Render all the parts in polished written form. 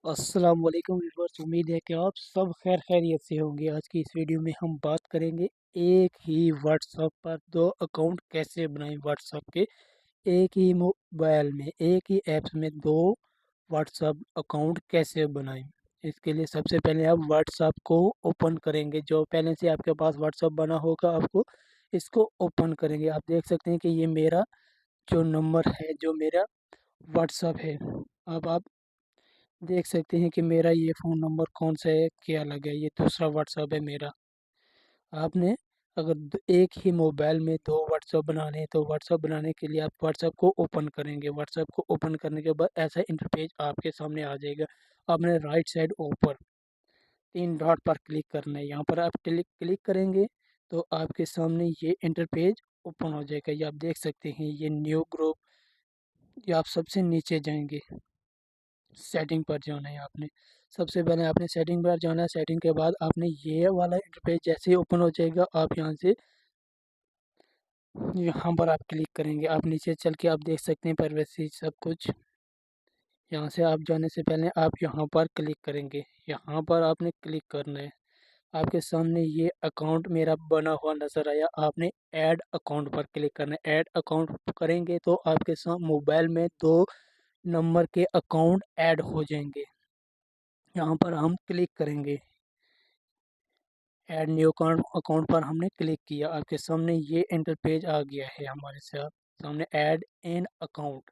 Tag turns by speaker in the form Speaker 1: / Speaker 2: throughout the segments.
Speaker 1: अस्सलाम वालेकुम व्यूअर्स। उम्मीद है कि आप सब खैर खैरियत से होंगे। आज की इस वीडियो में हम बात करेंगे एक ही व्हाट्सएप पर दो अकाउंट कैसे बनाएं। व्हाट्सएप के एक ही मोबाइल में एक ही ऐप्स में दो व्हाट्सएप अकाउंट कैसे बनाएं। इसके लिए सबसे पहले आप व्हाट्सएप को ओपन करेंगे। जो पहले से आपके पास व्हाट्सएप बना होगा आपको इसको ओपन करेंगे। आप देख सकते हैं कि ये मेरा जो नंबर है, जो मेरा व्हाट्सएप है। अब आप देख सकते हैं कि मेरा ये फ़ोन नंबर कौन सा है, क्या लगा है, ये दूसरा व्हाट्सएप है मेरा। आपने अगर एक ही मोबाइल में दो व्हाट्सएप बनाने हैं तो व्हाट्सएप बनाने के लिए आप व्हाट्सएप को ओपन करेंगे। व्हाट्सएप को ओपन करने के बाद ऐसा इंटरफेस आपके सामने आ जाएगा। आपने राइट साइड ऊपर तीन डॉट पर क्लिक करना है। यहाँ पर आप क्लिक क्लिक करेंगे तो आपके सामने ये इंटरफेस ओपन हो जाएगा। ये आप देख सकते हैं, ये न्यू ग्रुप। ये आप सबसे नीचे जाएंगे, सेटिंग पर जाना है आपने। सबसे पहले आपने सेटिंग पर जाना है। सेटिंग के बाद आपने ये वाला इंटरफेस जैसे ही ओपन हो जाएगा, आप यहाँ से यहाँ पर आप क्लिक करेंगे। आप नीचे चल के आप देख सकते हैं प्राइवेसी सब कुछ। यहाँ से आप जाने से पहले आप यहाँ पर क्लिक करेंगे। यहाँ पर आपने क्लिक करना है। आपके सामने ये अकाउंट मेरा बना हुआ नज़र आया। आपने ऐड अकाउंट पर क्लिक करना है। ऐड अकाउंट करेंगे तो आपके साथ मोबाइल में दो नंबर के अकाउंट ऐड हो जाएंगे। यहाँ पर हम क्लिक करेंगे। ऐड न्यू अकाउंट अकाउंट पर हमने क्लिक किया। आपके सामने ये इंटरपेज आ गया है। हमारे साथ सामने ऐड एन अकाउंट,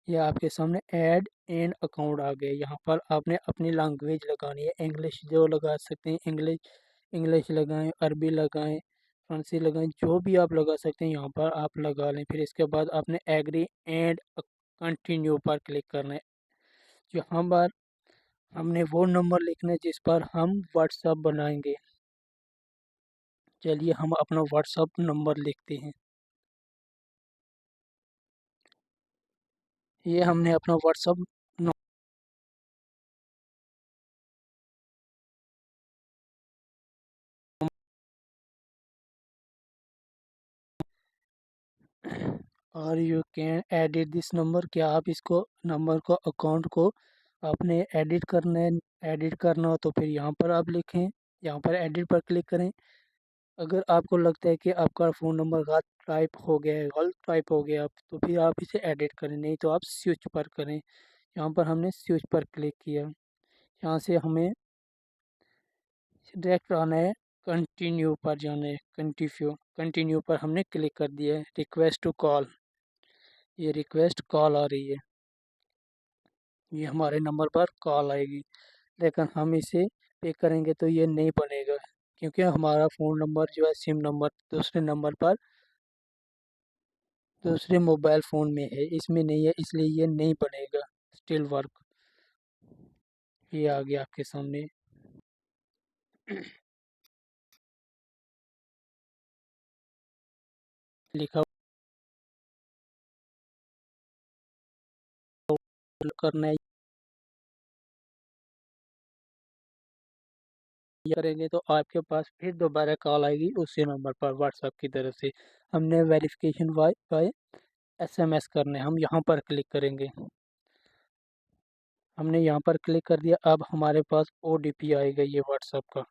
Speaker 1: ये आपके सामने ऐड एन अकाउंट आ गए। यहाँ पर आपने अपनी लैंग्वेज लगानी है। इंग्लिश जो लगा सकते हैं, इंग्लिश इंग्लिश लगाएं, अरबी लगाएं, फ्रांसी लगाएं, जो भी आप लगा सकते हैं यहाँ पर आप लगा लें। फिर इसके बाद आपने एग्री एंड कंटिन्यू पर क्लिक करना है। यहाँ पर हमने वो नंबर लिखना है जिस पर हम व्हाट्सअप बनाएंगे। चलिए हम अपना व्हाट्सअप नंबर लिखते हैं। ये हमने अपना व्हाट्सअप और you can edit this number, क्या आप इसको नंबर को अकाउंट को आपने एडिट करना है। एडिट करना हो तो फिर यहाँ पर आप लिखें, यहाँ पर एडिट पर क्लिक करें। अगर आपको लगता है कि आपका फ़ोन नंबर गलत टाइप हो गया है, गलत टाइप हो गया तो फिर आप इसे एडिट करें, नहीं तो आप स्विच पर करें। यहाँ पर हमने स्विच पर क्लिक किया। यहाँ से हमें डायरेक्ट आना है, कंटिन्यू पर जाना है। कंटिन्यू कंटिन्यू पर हमने क्लिक कर दिया है। रिक्वेस्ट टू कॉल, ये रिक्वेस्ट कॉल आ रही है, ये हमारे नंबर पर कॉल आएगी। लेकिन हम इसे पे करेंगे तो ये नहीं बनेगा, क्योंकि हमारा फ़ोन नंबर जो है सिम नंबर दूसरे नंबर पर दूसरे मोबाइल फ़ोन में है, इसमें नहीं है, इसलिए ये नहीं बनेगा। स्टिल वर्क, ये आ गया आपके सामने। लिखा करना है, ये करेंगे तो आपके पास फिर दोबारा कॉल आएगी उसी नंबर पर व्हाट्सएप की तरफ से। हमने वेरिफिकेशन वाई बाय एसएमएस करने, हम यहाँ पर क्लिक करेंगे। हमने यहाँ पर क्लिक कर दिया। अब हमारे पास ओटीपी आएगा ये व्हाट्सएप का।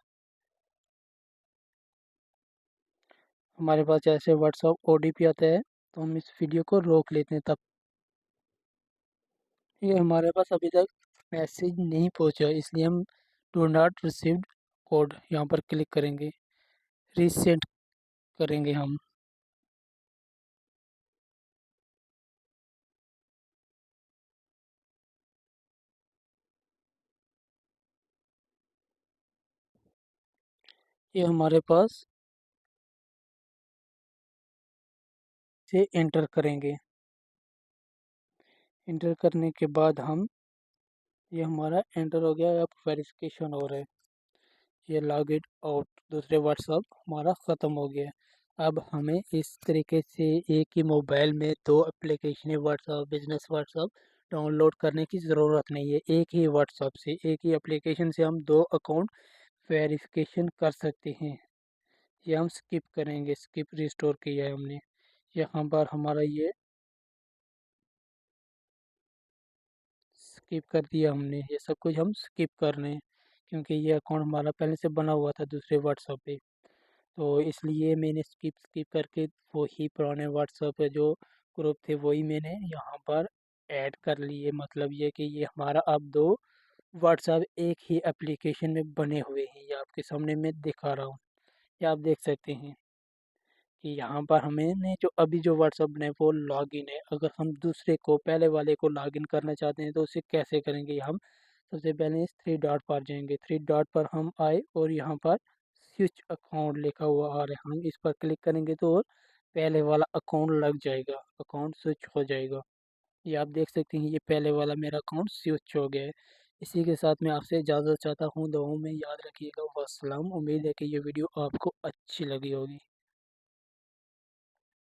Speaker 1: हमारे पास जैसे व्हाट्सएप ओटीपी आता है तो हम इस वीडियो को रोक लेते हैं। तब ये हमारे पास अभी तक मैसेज नहीं पहुंचा, इसलिए हम डू नॉट रिसीव्ड कोड यहाँ पर क्लिक करेंगे। रीसेंड करेंगे हम। ये हमारे पास से एंटर करेंगे। एंटर करने के बाद हम, ये हमारा एंटर हो गया। अब वेरिफिकेशन हो रहा है। ये लॉग इट आउट, दूसरे व्हाट्सअप हमारा ख़त्म हो गया। अब हमें इस तरीके से एक ही मोबाइल में दो application WhatsApp business WhatsApp download करने की ज़रूरत नहीं है। एक ही व्हाट्सअप से, एक ही एप्लीकेशन से हम दो अकाउंट वेरिफिकेशन कर सकते हैं। ये हम स्किप करेंगे, स्किप रिस्टोर किया है हमने। यहाँ पर हमारा ये स्किप कर दिया हमने, ये सब कुछ हम स्किप कर रहे हैं क्योंकि ये अकाउंट हमारा पहले से बना हुआ था दूसरे व्हाट्सएप पे। तो इसलिए मैंने स्किप स्किप करके वही पुराने व्हाट्सएप पे जो ग्रुप थे वही मैंने यहाँ पर ऐड कर लिए। मतलब ये कि ये हमारा अब 2 व्हाट्सएप एक ही एप्लीकेशन में बने हुए हैं। ये आपके सामने मैं दिखा रहा हूँ। ये आप देख सकते हैं कि यहाँ पर हमें जो अभी जो व्हाट्सएप बनाए वो लॉगिन है। अगर हम दूसरे को पहले वाले को लॉगिन करना चाहते हैं तो उसे कैसे करेंगे? हम सबसे पहले इस 3 डॉट पर जाएंगे। 3 डॉट पर हम आए और यहाँ पर स्विच अकाउंट लिखा हुआ आ रहा है, हम इस पर क्लिक करेंगे तो और पहले वाला अकाउंट लग जाएगा, अकाउंट स्विच हो जाएगा। ये आप देख सकते हैं, ये पहले वाला मेरा अकाउंट स्विच हो गया है। इसी के साथ मैं आपसे इजाज़त चाहता हूँ। दुआओं में याद रखिएगा। वस्सलाम। उम्मीद है कि ये वीडियो आपको अच्छी लगी होगी।